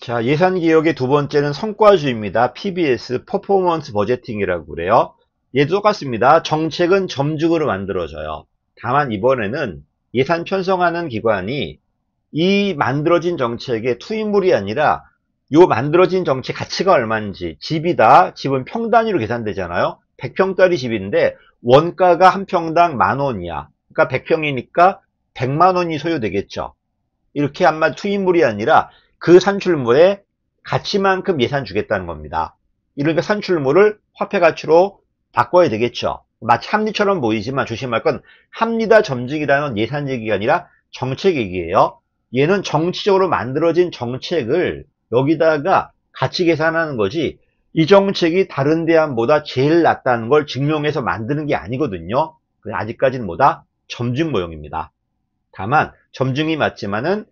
자, 예산개혁의 두 번째는 성과주의입니다. PBS, 퍼포먼스 버제팅이라고 그래요. 얘도 똑같습니다. 정책은 점증으로 만들어져요. 다만 이번에는 예산 편성하는 기관이 이 만들어진 정책의 투입물이 아니라 요 만들어진 정책 가치가 얼마인지, 집이다. 집은 평 단위로 계산되잖아요. 100평짜리 집인데 원가가 한 평당 10,000원이야. 그러니까 100평이니까 100만 원이 소요되겠죠. 이렇게 한마디 투입물이 아니라 그 산출물의 가치만큼 예산 주겠다는 겁니다. 이러니까 산출물을 화폐 가치로 바꿔야 되겠죠. 마치 합리처럼 보이지만 조심할 건 합리다 점증이라는 예산 얘기가 아니라 정책 얘기예요. 얘는 정치적으로 만들어진 정책을 여기다가 가치 계산하는 거지, 이 정책이 다른 대안보다 제일 낫다는 걸 증명해서 만드는 게 아니거든요. 아직까지는 뭐다? 점증 모형입니다. 다만 점증이 맞지만은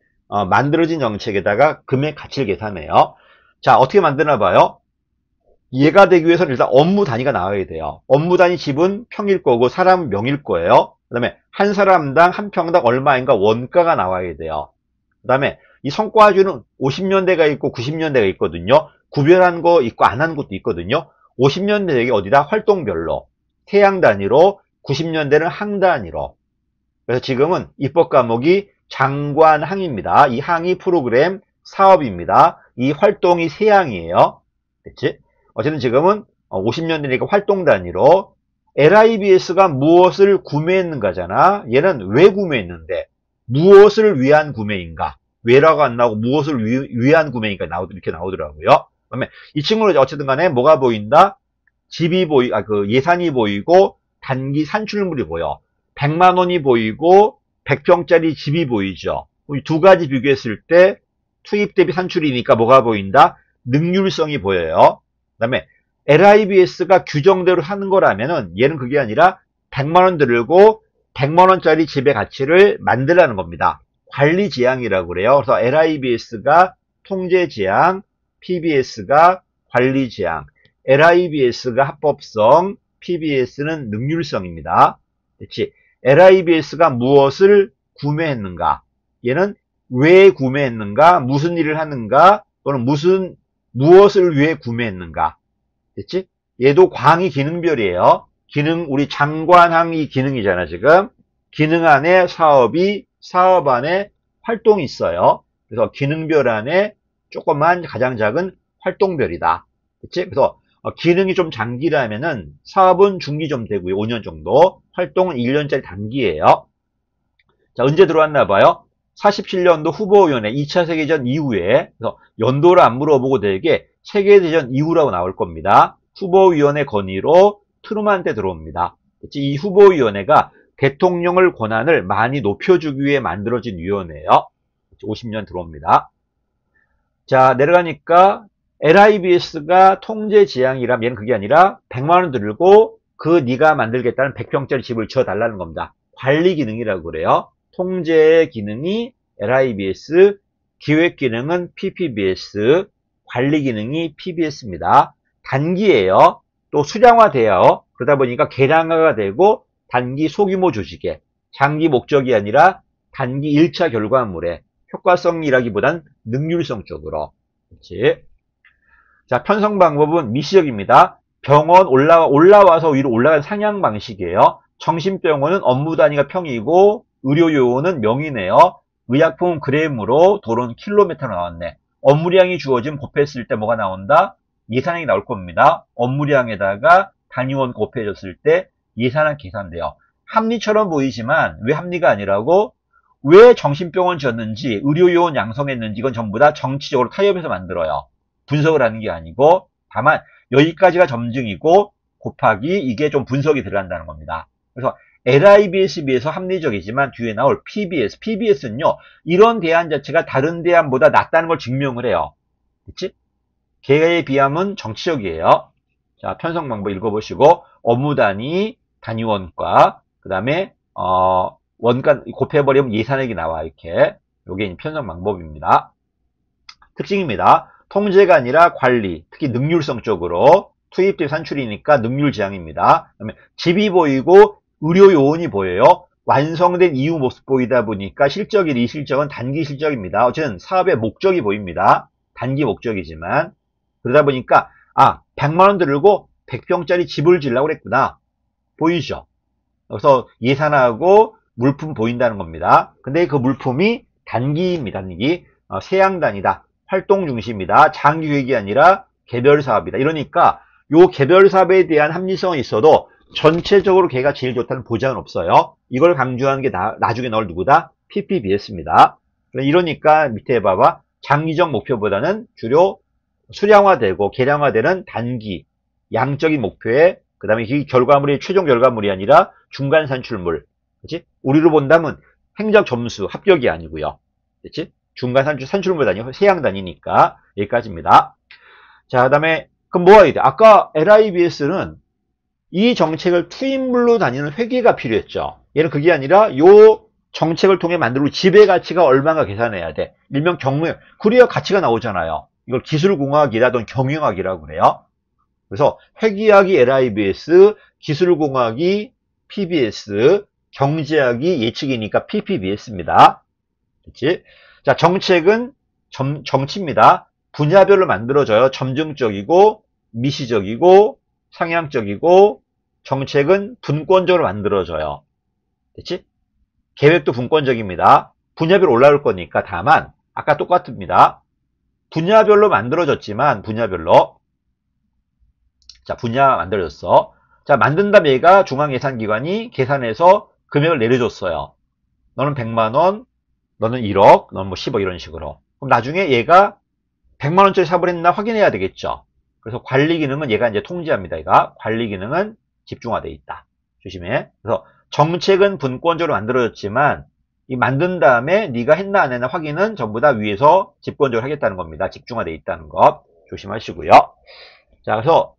만들어진 정책에다가 금액 가치를 계산해요. 자, 어떻게 만드나 봐요. 이해가 되기 위해서는 일단 업무 단위가 나와야 돼요. 업무 단위 집은 평일 거고 사람은 명일 거예요. 그 다음에 한 사람당 한 평당 얼마인가 원가가 나와야 돼요. 그 다음에 이 성과주는 50년대가 있고 90년대가 있거든요. 구별한 거 있고 안 한 것도 있거든요. 50년대에 어디다? 활동별로 태양 단위로, 90년대는 항 단위로. 그래서 지금은 입법 과목이 장관항입니다. 이 항이 프로그램 사업입니다. 이 활동이 세 항이에요. 됐지? 어쨌든 지금은 50년대니까 활동 단위로 LIBS가 무엇을 구매했는가잖아. 얘는 왜 구매했는데 무엇을 위한 구매인가? 왜라고 안 나오고 무엇을 위한 구매인가 이렇게 나오더라고요. 그다음에 이 친구는 어쨌든 간에 뭐가 보인다? 집이 예산이 보이고 단기 산출물이 보여. 100만 원이 보이고 100평짜리 집이 보이죠. 이 두 가지 비교했을 때 투입 대비 산출이니까 뭐가 보인다? 능률성이 보여요. 그 다음에 LIBS가 규정대로 하는 거라면은 얘는 그게 아니라 100만 원 들고 100만 원짜리 집의 가치를 만들라는 겁니다. 관리 지향이라고 그래요. 그래서 LIBS가 통제 지향, PBS가 관리 지향, LIBS가 합법성, PBS는 능률성입니다. 그렇지? LIBS가 무엇을 구매했는가? 얘는 왜 구매했는가? 무슨 일을 하는가? 또는 무엇을 위해 구매했는가? 됐지? 얘도 광이 기능별이에요. 우리 장관항이 기능이잖아, 지금. 기능 안에 사업 안에 활동이 있어요. 그래서 기능별 안에 조그만 가장 작은 활동별이다. 됐지? 그래서 기능이 좀 장기라면은 사업은 중기 좀 되고요. 5년 정도. 활동은 1년짜리 단기예요. 자, 언제 들어왔나 봐요? 47년도 후보위원회 2차 세계대전 이후에, 그래서 연도를 안 물어보고 되게 세계대전 이후라고 나올 겁니다. 후보위원회 건의로 트루만 때 들어옵니다. 이 후보위원회가 대통령을 권한을 많이 높여주기 위해 만들어진 위원회예요. 50년 들어옵니다. 자, 내려가니까 LIBS가 통제 지향이라면 얘는 그게 아니라 100만 원 들고 네가 만들겠다는 100평짜리 집을 지어달라는 겁니다. 관리 기능이라고 그래요. 통제 기능이 LIBS, 기획 기능은 PPBS, 관리 기능이 PBS입니다. 단기예요. 또 수량화돼요. 그러다 보니까 개량화가 되고 단기 소규모 조직에, 장기 목적이 아니라 단기 1차 결과물에 효과성이라기보단 능률성 쪽으로. 그렇지? 자, 편성 방법은 미시적입니다. 병원 올라와서 위로 올라간 상향 방식이에요. 정신병원은 업무 단위가 평이고 의료요원은 명이네요. 의약품은 그램으로, 도로는 킬로미터로 나왔네. 업무량이 주어지면 곱했을 때 뭐가 나온다? 예산액이 나올 겁니다. 업무량에다가 단위원 곱해졌을 때 예산액 계산돼요. 합리처럼 보이지만 왜 합리가 아니라고? 왜 정신병원 지었는지, 의료요원 양성했는지 이건 전부 다 정치적으로 타협해서 만들어요. 분석을 하는 게 아니고, 다만 여기까지가 점증이고 곱하기 이게 좀 분석이 들어간다는 겁니다. 그래서 LIBS에 비해서 합리적이지만 뒤에 나올 PBS, PBS는요, 이런 대안 자체가 다른 대안보다 낫다는 걸 증명을 해요. 그치? 걔에 비하면 정치적이에요. 자, 편성 방법 읽어보시고, 업무 단위, 단위원가, 그 다음에 원가 곱해버리면 예산액이 나와. 이렇게 요게 편성 방법입니다. 특징입니다. 통제가 아니라 관리, 특히 능률성 쪽으로 투입 대 산출이니까 능률 지향입니다. 그다음에 집이 보이고 의료 요원이 보여요. 완성된 이후 모습 보이다 보니까 실적이 이 실적은 단기 실적입니다. 어쨌든 사업의 목적이 보입니다. 단기 목적이지만. 그러다 보니까 100만 원 들고 100평짜리 집을 지으려고 그랬구나. 보이죠? 그래서 예산하고 물품 보인다는 겁니다. 근데 그 물품이 단기입니다. 단기. 세양단이다. 활동 중심이다. 장기 계획이 아니라 개별 사업이다. 이러니까 요 개별 사업에 대한 합리성은 있어도 전체적으로 걔가 제일 좋다는 보장은 없어요. 이걸 강조하는 게 나중에 나올 누구다? PPBS입니다. 이러니까 밑에 봐봐. 장기적 목표보다는 주로 수량화되고 계량화되는 단기, 양적인 목표에 그 다음에 이 결과물이 최종 결과물이 아니라 중간 산출물. 그치? 우리로 본다면 행적 점수, 합격이 아니고요. 그치? 중간 산출물 단위, 세양 단위니까 여기까지입니다. 자, 그 다음에 그럼 뭐가 돼? 아까 LIBS는 이 정책을 투입물로 다니는 회계가 필요했죠. 얘는 그게 아니라 요 정책을 통해 만들고 지배 가치가 얼마가 계산해야 돼. 일명 경무형. 그래야 가치가 나오잖아요. 이걸 기술공학이라든 경영학이라고 그래요. 그래서 회계학이 LIBS, 기술공학이 PBS, 경제학이 예측이니까 PPBS입니다. 그치? 자, 정책은 정치입니다. 분야별로 만들어져요. 점증적이고, 미시적이고, 상향적이고, 정책은 분권적으로 만들어져요. 됐지? 계획도 분권적입니다. 분야별로 올라올 거니까. 다만 아까 똑같습니다. 분야별로 만들어졌지만 분야별로 자, 분야 만들어졌어. 자, 만든 다음에 얘가 중앙예산기관이 계산해서 금액을 내려줬어요. 너는 100만원, 너는 1억, 너는 뭐 10억 이런 식으로. 그럼 나중에 얘가 100만원짜리 사업을 했나 확인해야 되겠죠. 그래서 관리 기능은 얘가 이제 통제합니다. 얘가 관리 기능은 집중화되어 있다. 조심해. 그래서 정책은 분권적으로 만들어졌지만 이 만든 다음에 네가 했나 안 했나 확인은 전부 다 위에서 집권적으로 하겠다는 겁니다. 집중화되어 있다는 것 조심하시고요. 자, 그래서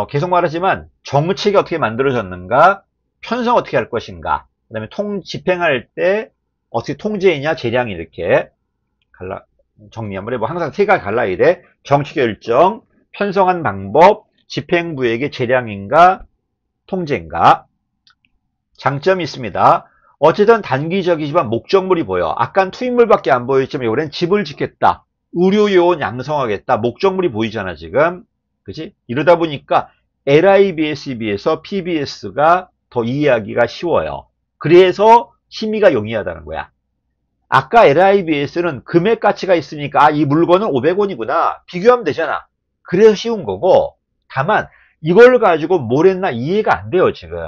계속 말하지만 정책이 어떻게 만들어졌는가, 편성 어떻게 할 것인가, 그 다음에 집행할 때 어떻게 통제했냐, 재량이 이렇게 정리 한번 해보고 항상 세 가지 갈라야 돼. 정치 결정, 편성한 방법, 집행부에게 재량인가, 통제인가. 장점이 있습니다. 어쨌든 단기적이지만 목적물이 보여. 아까는 투입물밖에 안 보였지만 이번엔 집을 짓겠다, 의료요원 양성하겠다, 목적물이 보이잖아 지금. 그치? 이러다 보니까 LIBS에 비해서 PBS가 더 이해하기가 쉬워요. 그래서 심의가 용이하다는 거야. 아까 LIBS는 금액 가치가 있으니까 이 물건은 500원이구나 비교하면 되잖아. 그래서 쉬운 거고, 다만 이걸 가지고 뭘 했나 이해가 안 돼요 지금.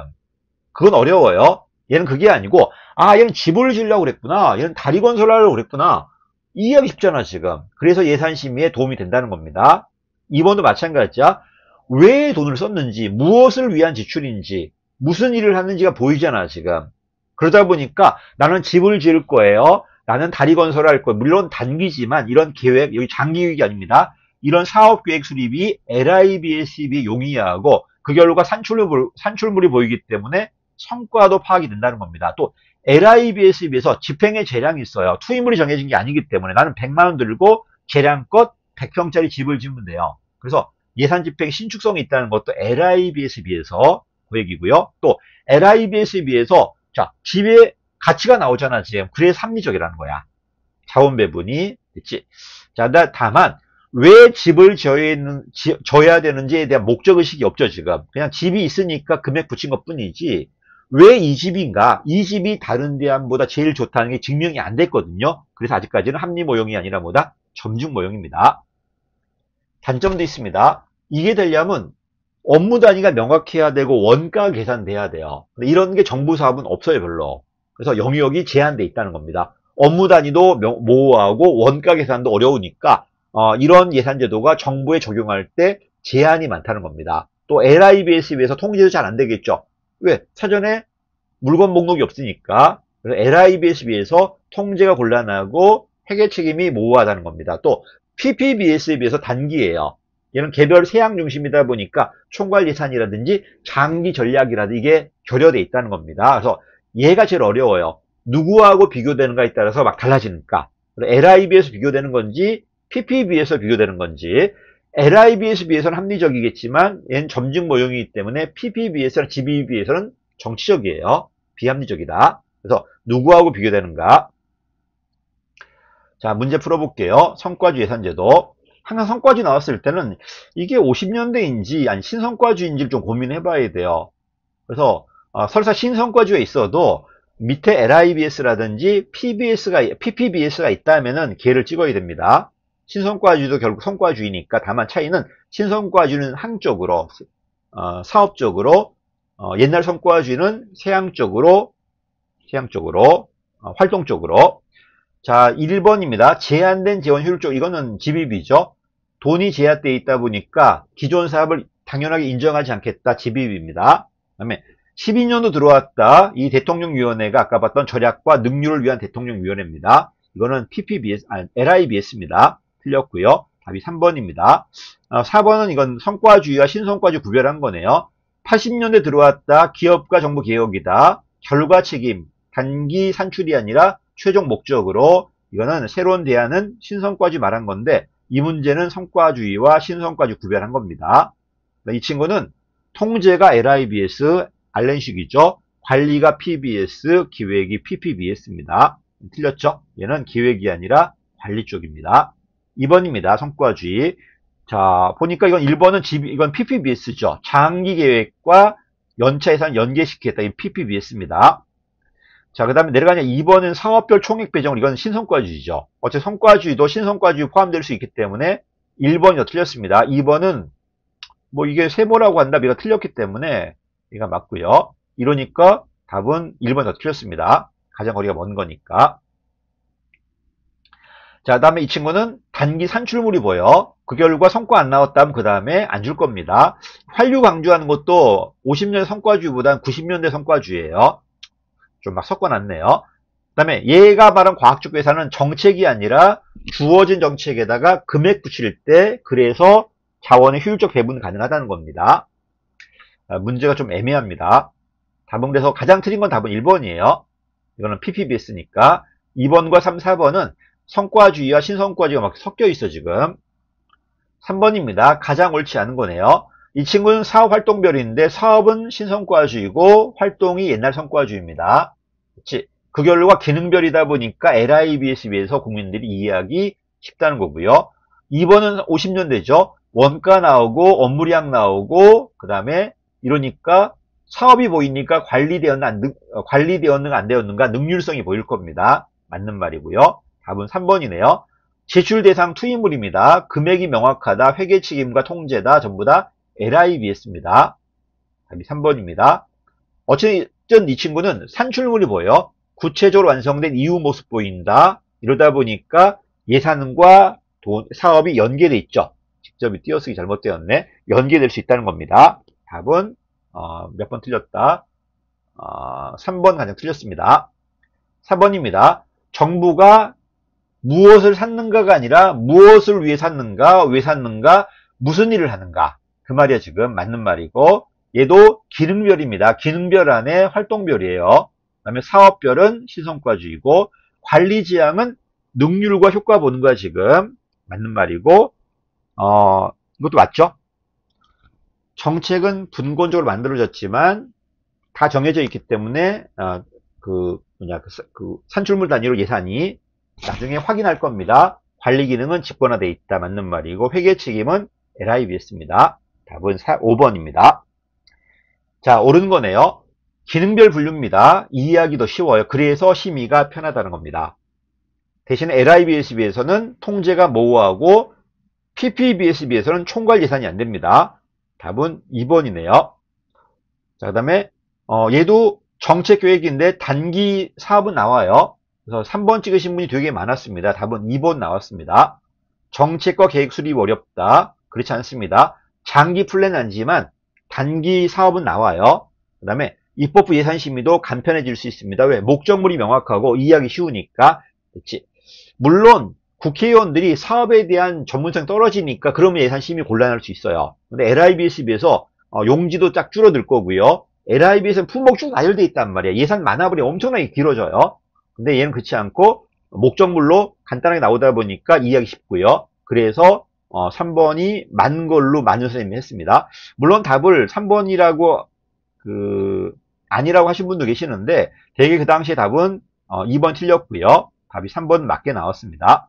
그건 어려워요. 얘는 그게 아니고 얘는 집을 지으려고 그랬구나, 얘는 다리 건설하려고 그랬구나, 이해하기 쉽잖아 지금. 그래서 예산심의에 도움이 된다는 겁니다. 이번도 마찬가지야. 왜 돈을 썼는지, 무엇을 위한 지출인지, 무슨 일을 하는지가 보이잖아 지금. 그러다 보니까 나는 집을 지을 거예요, 나는 다리 건설할 거예요. 물론 단기지만 이런 계획, 여기 장기 계획이 아닙니다. 이런 사업계획 수립이 LIBS에 용이하고 그 결과 산출물이 보이기 때문에 성과도 파악이 된다는 겁니다. 또 LIBS에 비해서 집행의 재량이 있어요. 투입물이 정해진 게 아니기 때문에 나는 100만원 들고 재량껏 100평짜리 집을 지으면 돼요. 그래서 예산 집행 신축성이 있다는 것도 LIBS에 비해서 그 얘기고요. 또 LIBS에 비해서 자, 집의 가치가 나오잖아 지금. 그래서 합리적이라는 거야. 자원 배분이. 그치? 자, 다만 왜 집을 져야 되는지에 대한 목적의식이 없죠 지금. 그냥 집이 있으니까 금액 붙인 것 뿐이지 왜 이 집인가, 이 집이 다른 대안보다 제일 좋다는 게 증명이 안 됐거든요. 그래서 아직까지는 합리 모형이 아니라 뭐다? 점증 모형입니다. 단점도 있습니다. 이게 되려면 업무 단위가 명확해야 되고 원가 계산돼야 돼요. 근데 이런 게 정부 사업은 없어요 별로. 그래서 영역이 제한돼 있다는 겁니다. 업무 단위도 모호하고 원가 계산도 어려우니까 이런 예산 제도가 정부에 적용할 때 제한이 많다는 겁니다. 또 LIBS에 비해서 통제도 잘 안 되겠죠. 왜? 사전에 물건 목록이 없으니까. 그래서 LIBS에 비해서 통제가 곤란하고 회계 책임이 모호하다는 겁니다. 또 PPBS에 비해서 단기예요. 얘는 개별 세양 중심이다 보니까 총괄 예산이라든지 장기 전략이라든지 이게 결여돼 있다는 겁니다. 그래서 얘가 제일 어려워요. 누구하고 비교되는가에 따라서 막 달라지니까. LIB에서 비교되는 건지 PPB에서 비교되는 건지. LIB에서 비해서는 합리적이겠지만 얘는 점증 모형이기 때문에 PPB에서는 GBB에서는 정치적이에요. 비합리적이다. 그래서 누구하고 비교되는가. 자, 문제 풀어볼게요. 성과주 예산제도. 항상 성과주의 나왔을 때는 이게 50년대인지 아니 신성과주의인지를 좀 고민해 봐야 돼요. 그래서 설사 신성과주에 있어도 밑에 LIBS라든지 PPBS가 있다면은 걔를 찍어야 됩니다. 신성과주의도 결국 성과주의니까 다만 차이는 신성과주의는 항적으로 사업적으로 옛날 성과주의는 세향적으로 활동적으로. 자, 1번입니다. 제한된 재원 효율적. 이거는 GBB죠. 돈이 제한되어 있다 보니까 기존 사업을 당연하게 인정하지 않겠다. GBB입니다. 그다음에 12년도 들어왔다. 이 대통령위원회가 아까 봤던 절약과 능률을 위한 대통령위원회입니다. 이거는 LIBS입니다. 틀렸고요. 답이 3번입니다. 4번은 이건 성과주의와 신성과주의 구별한 거네요. 80년대 들어왔다. 기업과 정부 개혁이다. 결과 책임, 단기 산출이 아니라 최종 목적으로. 이거는 새로운 대안은 신성과주의 말한 건데 이 문제는 성과주의와 신성과주의 구별한 겁니다. 이 친구는 통제가 LIBS, 알렌식이죠. 관리가 PBS, 기획이 PPBS입니다. 틀렸죠? 얘는 기획이 아니라 관리 쪽입니다. 2번입니다. 성과주의. 자, 보니까 이건 1번은 이건 PPBS죠. 장기 계획과 연차 예산 연계시키겠다. 이 PPBS입니다. 자, 그 다음에 내려가냐 2번은 사업별 총액 배정을. 이건 신성과주의죠. 어차피 성과주의도 신성과주의 포함될 수 있기 때문에 1번이 틀렸습니다. 2번은 뭐 이게 세모라고 한다면 이거 틀렸기 때문에 얘가 맞고요. 이러니까 답은 1번이 더 틀렸습니다. 가장 거리가 먼 거니까. 자, 그 다음에 이 친구는 단기 산출물이 보여. 그 결과 성과 안 나왔다면 그 다음에 안 줄 겁니다. 활류 강조하는 것도 50년대 성과주의보다는 90년대 성과주의예요. 좀 막 섞어놨네요. 그 다음에 얘가 말한 과학적 계산은 정책이 아니라 주어진 정책에다가 금액 붙일 때 그래서 자원의 효율적 배분 가능하다는 겁니다. 문제가 좀 애매합니다. 답은 그래서 가장 틀린 건 답은 1번이에요. 이거는 PPBS니까. 2번과 3, 4번은 성과주의와 신성과주의가 막 섞여 있어 지금. 3번입니다. 가장 옳지 않은 거네요. 이 친구는 사업활동별인데 사업은 신성과주의고 활동이 옛날 성과주의입니다. 그치? 그 결과 기능별이다 보니까 LIBS에 비해서 국민들이 이해하기 쉽다는 거고요. 2번은 50년대죠. 원가 나오고 업무량 나오고 그 다음에 이러니까 사업이 보이니까 관리되었는가 안 되었는가 능률성이 보일 겁니다. 맞는 말이고요. 답은 3번이네요. 제출 대상 투입물입니다. 금액이 명확하다. 회계 책임과 통제다. 전부 다 LIBS입니다. 답이 3번입니다. 어쨌든 이 친구는 산출물이 보여. 구체적으로 완성된 이후 모습 보인다. 이러다 보니까 예산과 사업이 연계돼 있죠. 직접 띄어쓰기 잘못되었네. 연계될 수 있다는 겁니다. 답은 몇 번 틀렸다. 3번 가장 틀렸습니다. 4번입니다. 정부가 무엇을 샀는가가 아니라 무엇을 위해 샀는가, 왜 샀는가, 무슨 일을 하는가. 그 말이야 지금 맞는 말이고 얘도 기능별입니다. 기능별 안에 활동별이에요. 그 다음에 사업별은 신성과주의고 관리지향은 능률과 효과 보는 거야 지금 맞는 말이고 이것도 맞죠? 정책은 분권적으로 만들어졌지만 다 정해져 있기 때문에 그 산출물 단위로 예산이 나중에 확인할 겁니다. 관리 기능은 집권화되어 있다 맞는 말이고 회계 책임은 LIBS입니다. 답은 5번입니다. 자, 옳은 거네요. 기능별 분류입니다. 이해하기 더 쉬워요. 그래서 심의가 편하다는 겁니다. 대신에 LIBS에 비해서는 통제가 모호하고 PPBS에 비해서는 총괄 예산이 안 됩니다. 답은 2번이네요. 자, 그 다음에 얘도 정책 계획인데 단기 사업은 나와요. 그래서 3번 찍으신 분이 되게 많았습니다. 답은 2번 나왔습니다. 정책과 계획 수립 어렵다. 그렇지 않습니다. 장기 플랜은 아니지만 단기 사업은 나와요. 그 다음에 입법부 예산심의도 간편해질 수 있습니다. 왜? 목적물이 명확하고 이해하기 쉬우니까. 그렇지. 물론 국회의원들이 사업에 대한 전문성이 떨어지니까 그러면 예산심의 곤란할 수 있어요. 근데 LIBS에 비해서 용지도 딱 줄어들 거고요. LIBS는 품목 쭉 나열되어 있단 말이에요. 예산 많아버리면 엄청나게 길어져요. 근데 얘는 그렇지 않고 목적물로 간단하게 나오다 보니까 이해하기 쉽고요. 그래서 3번이 맞는 걸로 만유 선생님이 했습니다. 물론 답을 3번이라고 아니라고 하신 분도 계시는데 되게 그 당시에 답은 2번 틀렸고요. 답이 3번 맞게 나왔습니다.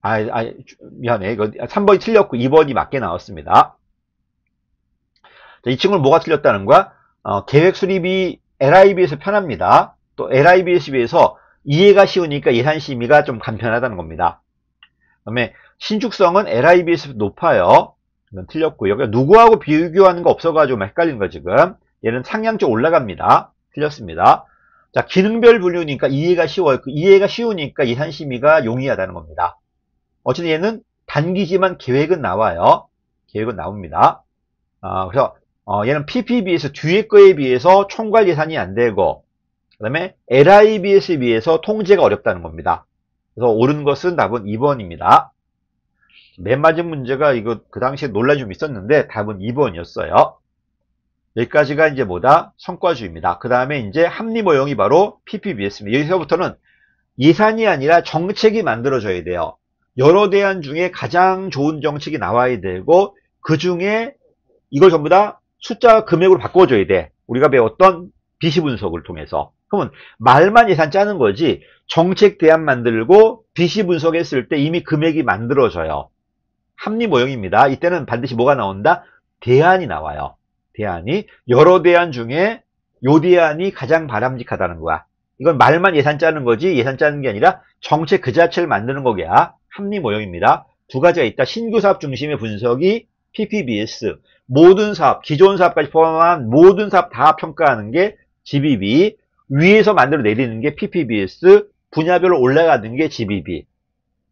미안해. 이거 3번이 틀렸고 2번이 맞게 나왔습니다. 자, 이 친구는 뭐가 틀렸다는 거야? 계획 수립이 LIB에서 편합니다. 또 LIBS에 비해서 이해가 쉬우니까 예산 심의가 좀 간편하다는 겁니다. 그 다음에 신축성은 LIB에서 높아요. 이건 틀렸고요. 그러니까 누구하고 비교하는 거 없어가지고 헷갈린 거 지금. 얘는 상향적 올라갑니다. 틀렸습니다. 자, 기능별 분류니까 이해가 쉬워요. 그 이해가 쉬우니까 예산 심의가 용이하다는 겁니다. 어쨌든 얘는 단기지만 계획은 나와요. 계획은 나옵니다. 그래서 얘는 PPB에서 뒤에 거에 비해서 총괄 예산이 안 되고, 그 다음에 LIBS에 비해서 통제가 어렵다는 겁니다. 그래서 옳은 것은 답은 2번입니다. 맨 마지막 문제가 이거 그 당시에 논란이 좀 있었는데 답은 2번이었어요. 여기까지가 이제 뭐다? 성과주의입니다. 그 다음에 이제 합리 모형이 바로 PPBS입니다. 여기서부터는 예산이 아니라 정책이 만들어져야 돼요. 여러 대안 중에 가장 좋은 정책이 나와야 되고, 그 중에 이걸 전부 다 숫자 금액으로 바꿔줘야 돼. 우리가 배웠던 비시 분석을 통해서. 그러면 말만 예산 짜는 거지, 정책 대안 만들고 비시 분석했을 때 이미 금액이 만들어져요. 합리 모형입니다. 이때는 반드시 뭐가 나온다? 대안이 나와요. 대안이. 여러 대안 중에 요 대안이 가장 바람직하다는 거야. 이건 말만 예산 짜는 거지, 예산 짜는 게 아니라 정책 그 자체를 만드는 거야. 합리 모형입니다. 두 가지가 있다. 신규 사업 중심의 분석이 PPBS. 모든 사업, 기존 사업까지 포함한 모든 사업 다 평가하는 게 GBB. 위에서 만들어 내리는 게 PPBS. 분야별로 올라가는 게 GBB.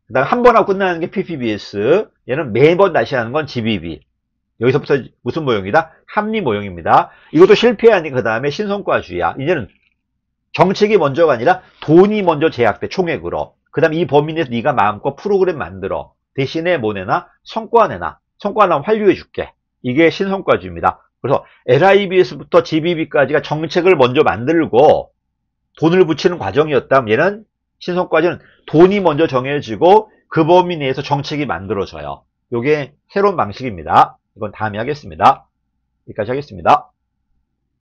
그 다음 한 번 하고 끝나는 게 PPBS. 얘는 매번 다시 하는 건 GBB. 여기서부터 무슨 모형이다? 합리 모형입니다. 이것도 실패하니까 그 다음에 신성과주의야. 이제는 정책이 먼저가 아니라 돈이 먼저 제약돼, 총액으로. 그 다음에 이 범위 내에서 네가 마음껏 프로그램 만들어. 대신에 뭐 내나? 성과 내나. 성과 나면 환류해 줄게. 이게 신성과주의입니다. 그래서 LIBS부터 GBB까지가 정책을 먼저 만들고 돈을 붙이는 과정이었다면, 얘는 신성과주의는 돈이 먼저 정해지고 그 범위 내에서 정책이 만들어져요. 이게 새로운 방식입니다. 이건 다음에 하겠습니다. 여기까지 하겠습니다.